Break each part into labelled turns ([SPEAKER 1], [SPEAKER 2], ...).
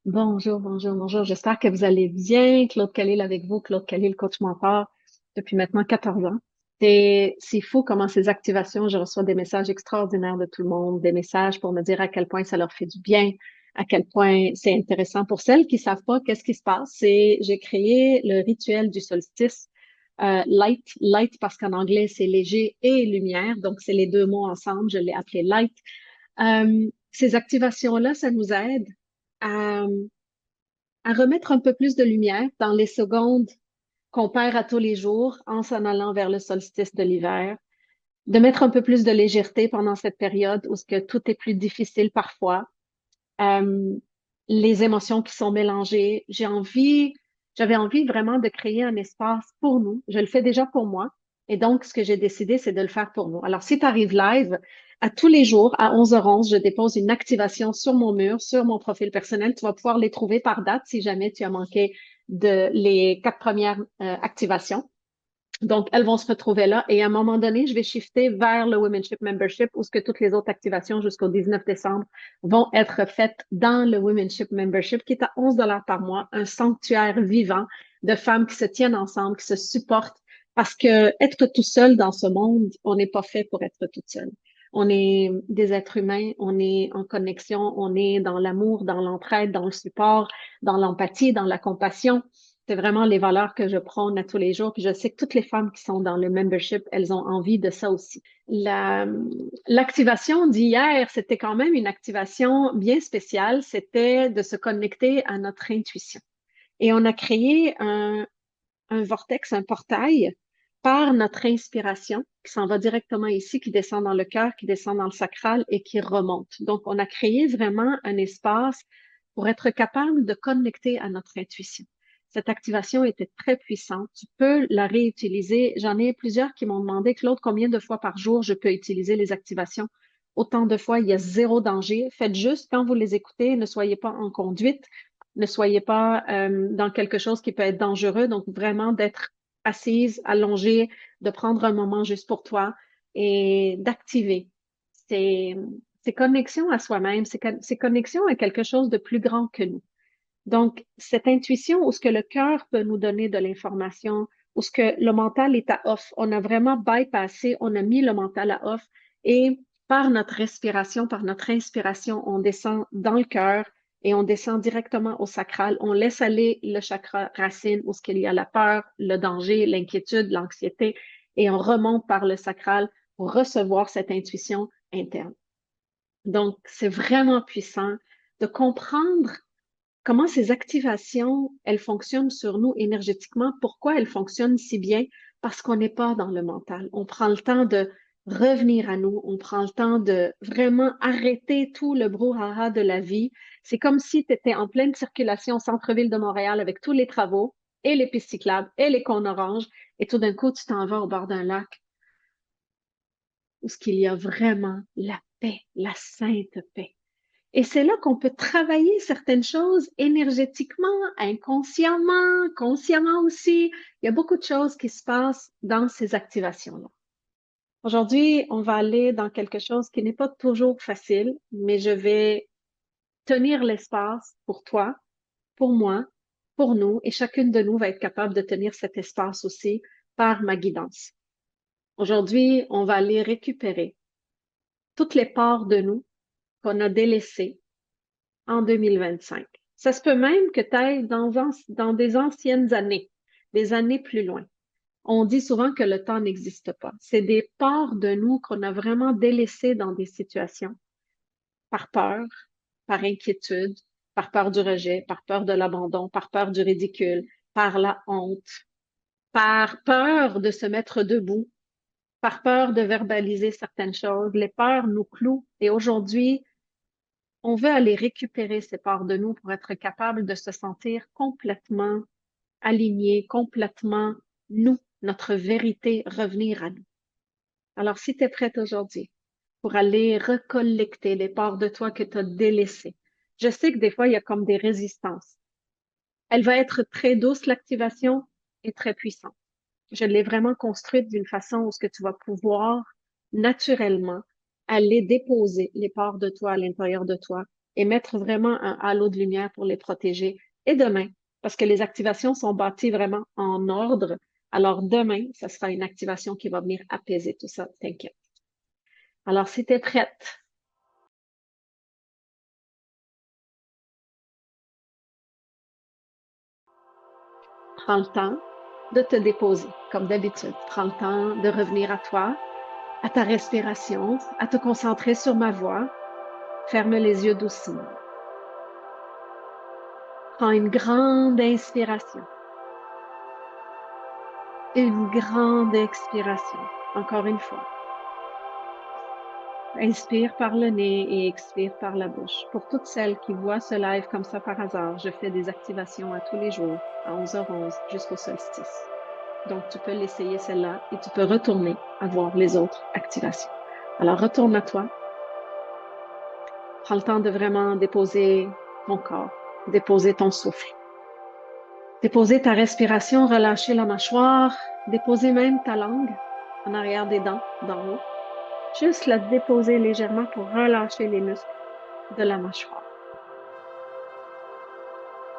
[SPEAKER 1] Bonjour, bonjour, bonjour. J'espère que vous allez bien. Claude Calil avec vous. Claude Calil, coach mentor depuis maintenant 14 ans. C'est fou comment ces activations, je reçois des messages extraordinaires de tout le monde, des messages pour me dire à quel point ça leur fait du bien, à quel point c'est intéressant. Pour celles qui savent pas qu'est-ce qui se passe, j'ai créé le rituel du solstice. Light parce qu'en anglais c'est léger et lumière, donc c'est les deux mots ensemble. Je l'ai appelé light. Ces activations-là, ça nous aide à, à remettre un peu plus de lumière dans les secondes qu'on perd à tous les jours en s'en allant vers le solstice de l'hiver, de mettre un peu plus de légèreté pendant cette période où ce que tout est plus difficile parfois, euh, les émotions qui sont mélangées. J'avais envie vraiment de créer un espace pour nous. Je le fais déjà pour moi. Et donc, ce que j'ai décidé, c'est de le faire pour nous. Alors, si tu arrives live, à tous les jours, à 11h11, je dépose une activation sur mon mur, sur mon profil personnel. Tu vas pouvoir les trouver par date si jamais tu as manqué de les 4 premières activations. Donc, elles vont se retrouver là et à un moment donné, je vais shifter vers le Womenship Membership où ce que toutes les autres activations jusqu'au 19 décembre vont être faites dans le Womenship Membership qui est à 11 par mois, un sanctuaire vivant de femmes qui se tiennent ensemble, qui se supportent parce que être tout seul dans ce monde, on n'est pas fait pour être toute seule. On est des êtres humains, on est en connexion, on est dans l'amour, dans l'entraide, dans le support, dans l'empathie, dans la compassion. C'est vraiment les valeurs que je prône à tous les jours. Puis je sais que toutes les femmes qui sont dans le membership, elles ont envie de ça aussi. L'activation d'hier, c'était quand même une activation bien spéciale. C'était de se connecter à notre intuition. Et on a créé un vortex, un portail par notre inspiration qui s'en va directement ici, qui descend dans le cœur, qui descend dans le sacral et qui remonte. Donc, on a créé vraiment un espace pour être capable de connecter à notre intuition. Cette activation était très puissante. Tu peux la réutiliser. J'en ai plusieurs qui m'ont demandé, Claude, combien de fois par jour je peux utiliser les activations? Autant de fois, il y a zéro danger. Faites juste, quand vous les écoutez, ne soyez pas en conduite, ne soyez pas dans quelque chose qui peut être dangereux. Donc, vraiment d'être assise, allongée, de prendre un moment juste pour toi et d'activer ces, ces connexions à soi-même, ces connexions à quelque chose de plus grand que nous. Donc, cette intuition où ce que le cœur peut nous donner de l'information, où ce que le mental est à off, on a vraiment bypassé, on a mis le mental à off et par notre respiration, par notre inspiration, on descend dans le cœur et on descend directement au sacral. On laisse aller le chakra racine où ce qu'il y a la peur, le danger, l'inquiétude, l'anxiété et on remonte par le sacral pour recevoir cette intuition interne. Donc, c'est vraiment puissant de comprendre comment ces activations, elles fonctionnent sur nous énergétiquement, pourquoi elles fonctionnent si bien, parce qu'on n'est pas dans le mental. On prend le temps de revenir à nous, on prend le temps de vraiment arrêter tout le brouhaha de la vie. C'est comme si tu étais en pleine circulation au centre-ville de Montréal avec tous les travaux et les pistes cyclables et les cônes oranges, et tout d'un coup, tu t'en vas au bord d'un lac où ce qu'il y a vraiment la paix, la sainte paix. Et c'est là qu'on peut travailler certaines choses énergétiquement, inconsciemment, consciemment aussi. Il y a beaucoup de choses qui se passent dans ces activations-là. Aujourd'hui, on va aller dans quelque chose qui n'est pas toujours facile, mais je vais tenir l'espace pour toi, pour moi, pour nous, et chacune de nous va être capable de tenir cet espace aussi par ma guidance. Aujourd'hui, on va aller récupérer toutes les parts de nous qu'on a délaissées en 2025. Ça se peut même que tu ailles dans des anciennes années, des années plus loin. On dit souvent que le temps n'existe pas. C'est des parts de nous qu'on a vraiment délaissées dans des situations par peur, par inquiétude, par peur du rejet, par peur de l'abandon, par peur du ridicule, par la honte, par peur de se mettre debout, par peur de verbaliser certaines choses. Les peurs nous clouent et aujourd'hui, on veut aller récupérer ces parts de nous pour être capable de se sentir complètement aligné, complètement nous, notre vérité, revenir à nous. Alors, si tu es prête aujourd'hui pour aller recollecter les parts de toi que tu as délaissées, je sais que des fois, il y a comme des résistances. Elle va être très douce, l'activation, et très puissante. Je l'ai vraiment construite d'une façon où ce que tu vas pouvoir naturellement aller déposer les parts de toi à l'intérieur de toi et mettre vraiment un halo de lumière pour les protéger. Et demain, parce que les activations sont bâties vraiment en ordre, alors demain, ça sera une activation qui va venir apaiser tout ça, t'inquiète. Alors, si tu es prête, prends le temps de te déposer, comme d'habitude. Prends le temps de revenir à toi, à ta respiration, à te concentrer sur ma voix. Ferme les yeux doucement. Prends une grande inspiration. Une grande expiration. Encore une fois. Inspire par le nez et expire par la bouche. Pour toutes celles qui voient ce live comme ça par hasard, je fais des activations à tous les jours, à 11h11 jusqu'au solstice. Donc, tu peux l'essayer celle-là et tu peux retourner à voir les autres activations. Alors, retourne à toi. Prends le temps de vraiment déposer ton corps, déposer ton souffle. Déposer ta respiration, relâcher la mâchoire, déposer même ta langue en arrière des dents, d'en haut. Juste la déposer légèrement pour relâcher les muscles de la mâchoire.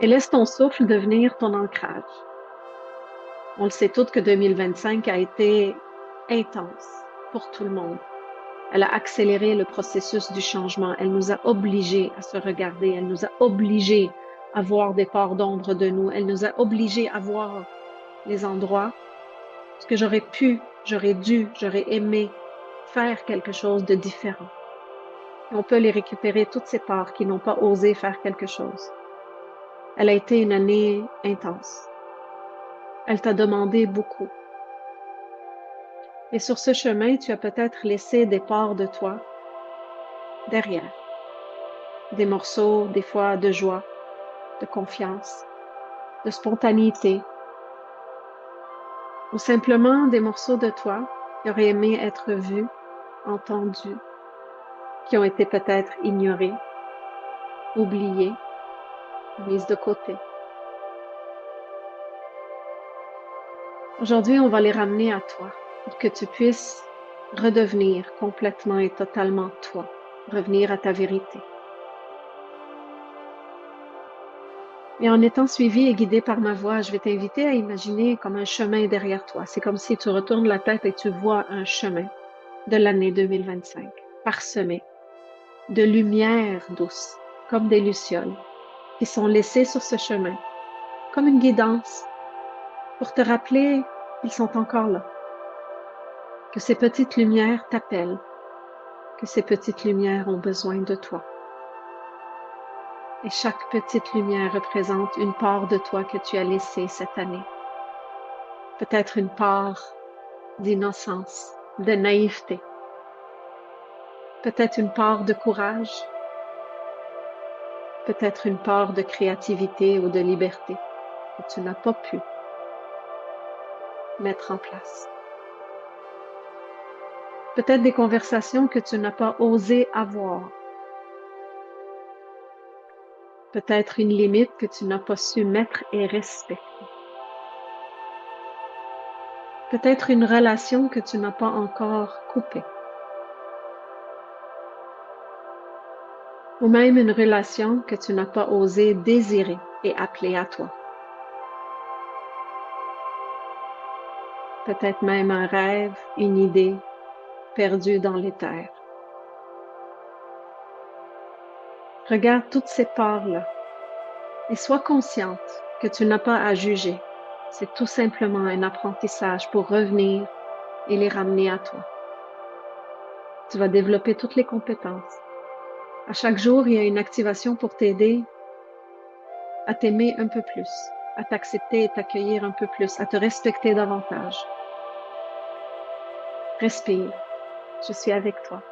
[SPEAKER 1] Et laisse ton souffle devenir ton ancrage. On le sait toutes que 2025 a été intense pour tout le monde. Elle a accéléré le processus du changement. Elle nous a obligés à se regarder. Elle nous a obligés à voir des parts d'ombre de nous. Elle nous a obligés à voir les endroits ce que j'aurais pu, j'aurais dû, j'aurais aimé faire quelque chose de différent. Et on peut les récupérer, toutes ces parts qui n'ont pas osé faire quelque chose. Elle a été une année intense. Elle t'a demandé beaucoup. Et sur ce chemin, tu as peut-être laissé des parts de toi derrière. Des morceaux, des fois, de joie, de confiance, de spontanéité, ou simplement des morceaux de toi qui auraient aimé être vus, entendus, qui ont été peut-être ignorés, oubliés, mises de côté. Aujourd'hui, on va les ramener à toi pour que tu puisses redevenir complètement et totalement toi, revenir à ta vérité. Et en étant suivi et guidé par ma voix, je vais t'inviter à imaginer comme un chemin derrière toi. C'est comme si tu retournes la tête et tu vois un chemin de l'année 2025, parsemé de lumière douce, comme des lucioles, qui sont laissées sur ce chemin, comme une guidance, pour te rappeler qu'ils sont encore là, que ces petites lumières t'appellent, que ces petites lumières ont besoin de toi. Et chaque petite lumière représente une part de toi que tu as laissée cette année. Peut-être une part d'innocence, de naïveté. Peut-être une part de courage. Peut-être une part de créativité ou de liberté que tu n'as pas pu mettre en place. Peut-être des conversations que tu n'as pas osé avoir. Peut-être une limite que tu n'as pas su mettre et respecter. Peut-être une relation que tu n'as pas encore coupée. Ou même une relation que tu n'as pas osé désirer et appeler à toi. Peut-être même un rêve, une idée perdue dans l'éther. Regarde toutes ces parts-là et sois consciente que tu n'as pas à juger. C'est tout simplement un apprentissage pour revenir et les ramener à toi. Tu vas développer toutes les compétences. À chaque jour, il y a une activation pour t'aider à t'aimer un peu plus, à t'accepter et t'accueillir un peu plus, à te respecter davantage. Respire, je suis avec toi.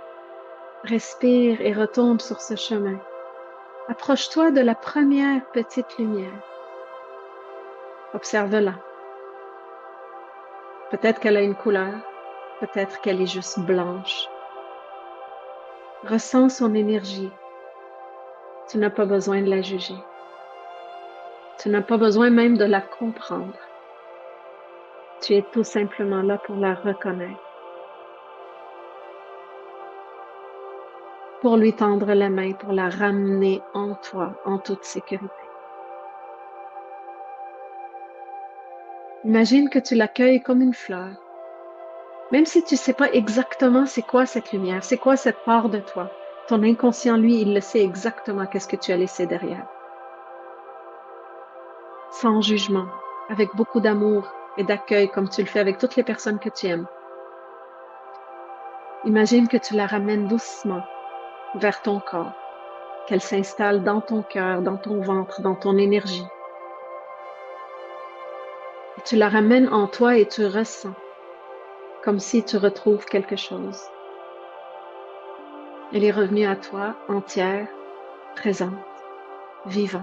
[SPEAKER 1] Respire et retombe sur ce chemin. Approche-toi de la première petite lumière. Observe-la. Peut-être qu'elle a une couleur, peut-être qu'elle est juste blanche. Ressens son énergie. Tu n'as pas besoin de la juger. Tu n'as pas besoin même de la comprendre. Tu es tout simplement là pour la reconnaître. pour lui tendre la main, pour la ramener en toi, en toute sécurité. Imagine que tu l'accueilles comme une fleur. Même si tu ne sais pas exactement c'est quoi cette lumière, c'est quoi cette part de toi. Ton inconscient, lui, il le sait exactement qu'est-ce que tu as laissé derrière. Sans jugement, avec beaucoup d'amour et d'accueil, comme tu le fais avec toutes les personnes que tu aimes. Imagine que tu la ramènes doucement vers ton corps, qu'elle s'installe dans ton cœur, dans ton ventre, dans ton énergie. Et tu la ramènes en toi et tu ressens comme si tu retrouves quelque chose. Elle est revenue à toi entière, présente, vivante.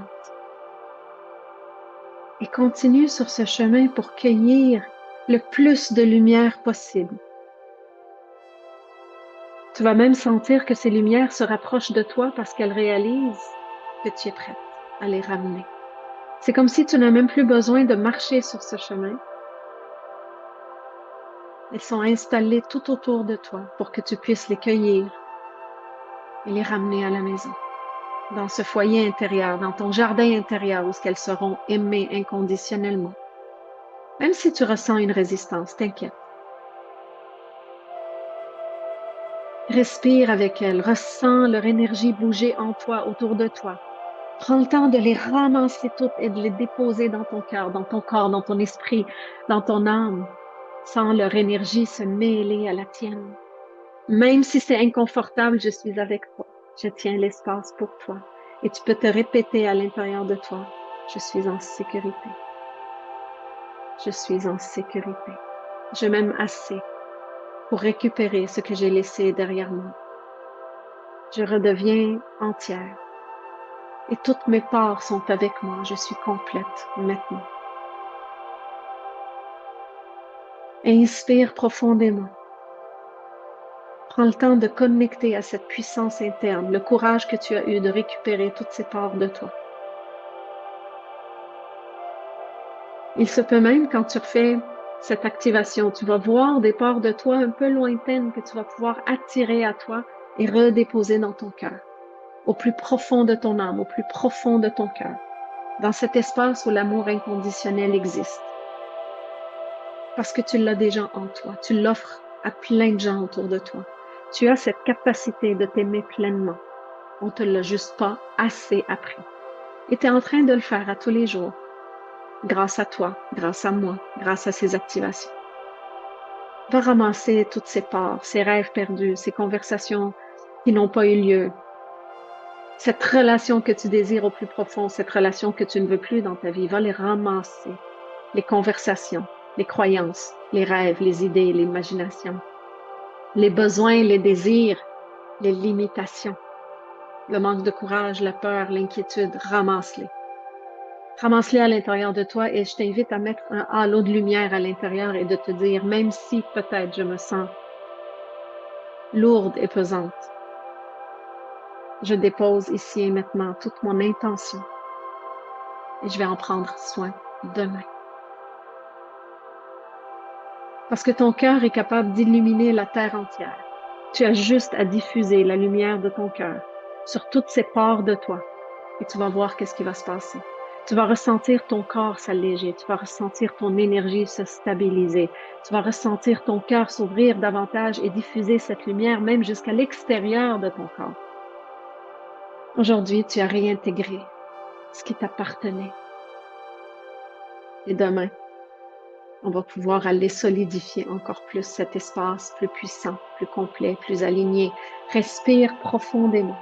[SPEAKER 1] Et continue sur ce chemin pour cueillir le plus de lumière possible. Tu vas même sentir que ces lumières se rapprochent de toi parce qu'elles réalisent que tu es prête à les ramener. C'est comme si tu n'as même plus besoin de marcher sur ce chemin. Elles sont installées tout autour de toi pour que tu puisses les cueillir et les ramener à la maison, dans ce foyer intérieur, dans ton jardin intérieur où elles seront aimées inconditionnellement. Même si tu ressens une résistance, t'inquiète. Respire avec elles, ressens leur énergie bouger en toi, autour de toi. Prends le temps de les ramasser toutes et de les déposer dans ton cœur, dans ton corps, dans ton esprit, dans ton âme. Sens leur énergie se mêler à la tienne. Même si c'est inconfortable, je suis avec toi. Je tiens l'espace pour toi. Et tu peux te répéter à l'intérieur de toi, je suis en sécurité. Je suis en sécurité. Je m'aime assez pour récupérer ce que j'ai laissé derrière moi. Je redeviens entière. Et toutes mes parts sont avec moi. Je suis complète maintenant. Inspire profondément. Prends le temps de connecter à cette puissance interne, le courage que tu as eu de récupérer toutes ces parts de toi. Il se peut même quand tu refais cette activation, tu vas voir des parts de toi un peu lointaines que tu vas pouvoir attirer à toi et redéposer dans ton cœur, au plus profond de ton âme, au plus profond de ton cœur, dans cet espace où l'amour inconditionnel existe. Parce que tu l'as déjà en toi, tu l'offres à plein de gens autour de toi. Tu as cette capacité de t'aimer pleinement. On ne te l'a juste pas assez appris. Et tu es en train de le faire à tous les jours, grâce à toi, grâce à moi, grâce à ces activations. Va ramasser toutes ces parts, ces rêves perdus, ces conversations qui n'ont pas eu lieu, cette relation que tu désires au plus profond, cette relation que tu ne veux plus dans ta vie. Va les ramasser, les conversations, les croyances, les rêves, les idées, l'imagination, les besoins, les désirs, les limitations, le manque de courage, la peur, l'inquiétude. Ramasse-les. Ramasse-les à l'intérieur de toi et je t'invite à mettre un halo de lumière à l'intérieur et de te dire, même si peut-être je me sens lourde et pesante, je dépose ici et maintenant toute mon intention et je vais en prendre soin demain. Parce que ton cœur est capable d'illuminer la terre entière. Tu as juste à diffuser la lumière de ton cœur sur toutes ces parts de toi et tu vas voir qu'est-ce qui va se passer. Tu vas ressentir ton corps s'alléger, tu vas ressentir ton énergie se stabiliser, tu vas ressentir ton cœur s'ouvrir davantage et diffuser cette lumière même jusqu'à l'extérieur de ton corps. Aujourd'hui, tu as réintégré ce qui t'appartenait. Et demain, on va pouvoir aller solidifier encore plus cet espace plus puissant, plus complet, plus aligné. Respire profondément.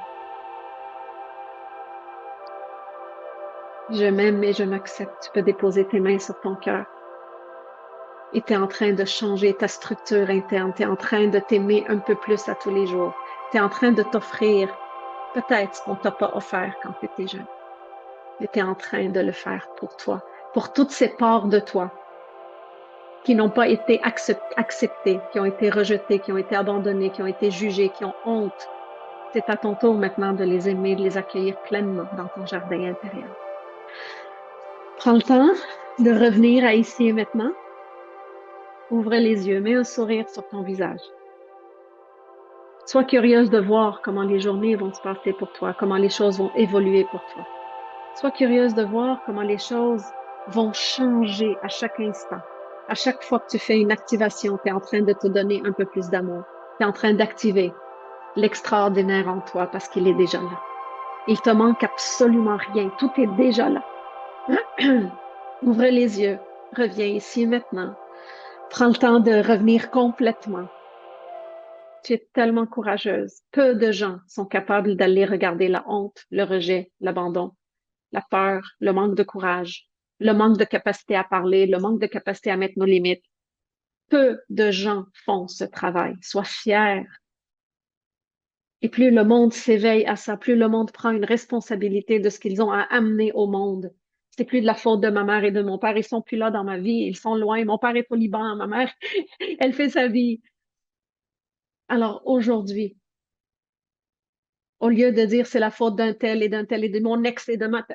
[SPEAKER 1] Je m'aime et je m'accepte. Tu peux déposer tes mains sur ton cœur. Et tu es en train de changer ta structure interne. Tu es en train de t'aimer un peu plus à tous les jours. Tu es en train de t'offrir peut-être ce qu'on t'a pas offert quand tu étais jeune. Mais tu es en train de le faire pour toi, pour toutes ces parts de toi qui n'ont pas été acceptées, qui ont été rejetées, qui ont été abandonnées, qui ont été jugées, qui ont honte. C'est à ton tour maintenant de les aimer, de les accueillir pleinement dans ton jardin intérieur. Prends le temps de revenir à ici et maintenant. Ouvre les yeux, mets un sourire sur ton visage. Sois curieuse de voir comment les journées vont se passer pour toi, comment les choses vont évoluer pour toi. Sois curieuse de voir comment les choses vont changer à chaque instant. À chaque fois que tu fais une activation, tu es en train de te donner un peu plus d'amour. Tu es en train d'activer l'extraordinaire en toi parce qu'il est déjà là. Il te manque absolument rien. Tout est déjà là. Ouvre les yeux. Reviens ici maintenant. Prends le temps de revenir complètement. Tu es tellement courageuse. Peu de gens sont capables d'aller regarder la honte, le rejet, l'abandon, la peur, le manque de courage, le manque de capacité à parler, le manque de capacité à mettre nos limites. Peu de gens font ce travail. Sois fier. Et plus le monde s'éveille à ça, plus le monde prend une responsabilité de ce qu'ils ont à amener au monde. C'est plus de la faute de ma mère et de mon père. Ils sont plus là dans ma vie. Ils sont loin. Mon père est au Liban. Ma mère, elle fait sa vie. Alors aujourd'hui, au lieu de dire c'est la faute d'un tel et de mon ex et de ma,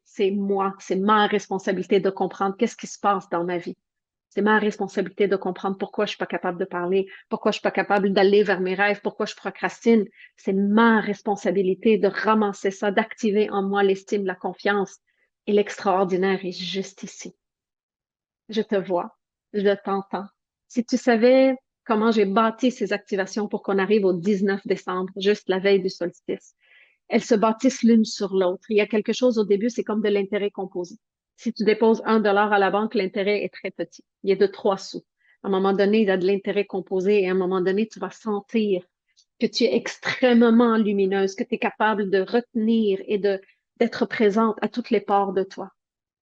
[SPEAKER 1] c'est moi, c'est ma responsabilité de comprendre qu'est-ce qui se passe dans ma vie. C'est ma responsabilité de comprendre pourquoi je suis pas capable de parler, pourquoi je suis pas capable d'aller vers mes rêves, pourquoi je procrastine. C'est ma responsabilité de ramasser ça, d'activer en moi l'estime, la confiance. Et l'extraordinaire est juste ici. Je te vois, je t'entends. Si tu savais comment j'ai bâti ces activations pour qu'on arrive au 19 décembre, juste la veille du solstice, elles se bâtissent l'une sur l'autre. Il y a quelque chose au début, c'est comme de l'intérêt composé. Si tu déposes 1 dollar à la banque, l'intérêt est très petit. Il est de 3 sous. À un moment donné, il y a de l'intérêt composé et à un moment donné, tu vas sentir que tu es extrêmement lumineuse, que tu es capable de retenir et d'être présente à toutes les parts de toi.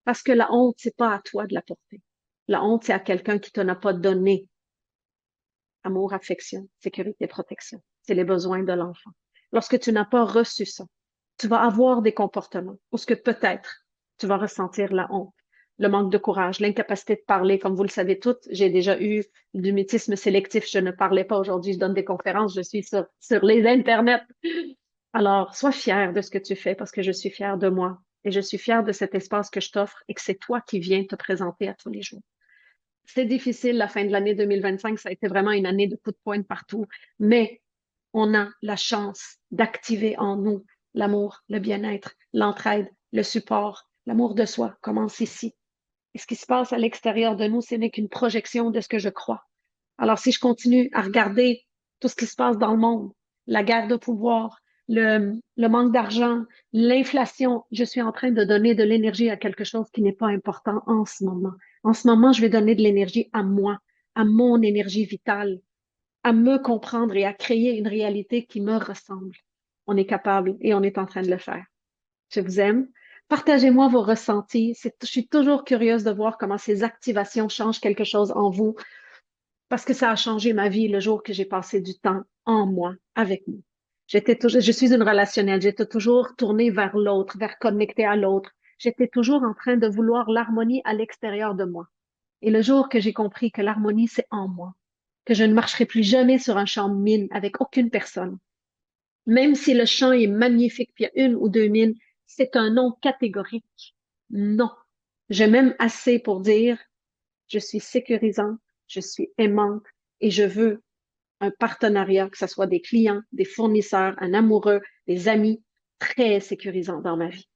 [SPEAKER 1] Parce que la honte, c'est pas à toi de la porter. La honte, c'est à quelqu'un qui te n'a pas donné amour, affection, sécurité, protection. C'est les besoins de l'enfant. Lorsque tu n'as pas reçu ça, tu vas avoir des comportements où ce que peut-être tu vas ressentir la honte, le manque de courage, l'incapacité de parler. Comme vous le savez toutes, j'ai déjà eu du mutisme sélectif. Je ne parlais pas aujourd'hui, je donne des conférences, je suis sur les internets. Alors, sois fier de ce que tu fais parce que je suis fière de moi et je suis fière de cet espace que je t'offre et que c'est toi qui viens te présenter à tous les jours. C'est difficile, la fin de l'année 2025, ça a été vraiment une année de coups de poing partout, mais on a la chance d'activer en nous l'amour, le bien-être, l'entraide, le support, l'amour de soi commence ici. Et ce qui se passe à l'extérieur de nous, ce n'est qu'une projection de ce que je crois. Alors, si je continue à regarder tout ce qui se passe dans le monde, la guerre de pouvoir, le manque d'argent, l'inflation, je suis en train de donner de l'énergie à quelque chose qui n'est pas important en ce moment. En ce moment, je vais donner de l'énergie à moi, à mon énergie vitale, à me comprendre et à créer une réalité qui me ressemble. On est capable et on est en train de le faire. Je vous aime. Partagez-moi vos ressentis. Je suis toujours curieuse de voir comment ces activations changent quelque chose en vous parce que ça a changé ma vie le jour que j'ai passé du temps en moi, avec moi. Je suis une relationnelle. J'étais toujours tournée vers l'autre, vers connecter à l'autre. J'étais toujours en train de vouloir l'harmonie à l'extérieur de moi. Et le jour que j'ai compris que l'harmonie, c'est en moi, que je ne marcherai plus jamais sur un champ de mine avec aucune personne, même si le champ est magnifique, puis il y a 1 ou 2 mines, c'est un non catégorique. Non. Je m'aime assez pour dire, je suis sécurisante, je suis aimante et je veux un partenariat, que ce soit des clients, des fournisseurs, un amoureux, des amis, très sécurisant dans ma vie.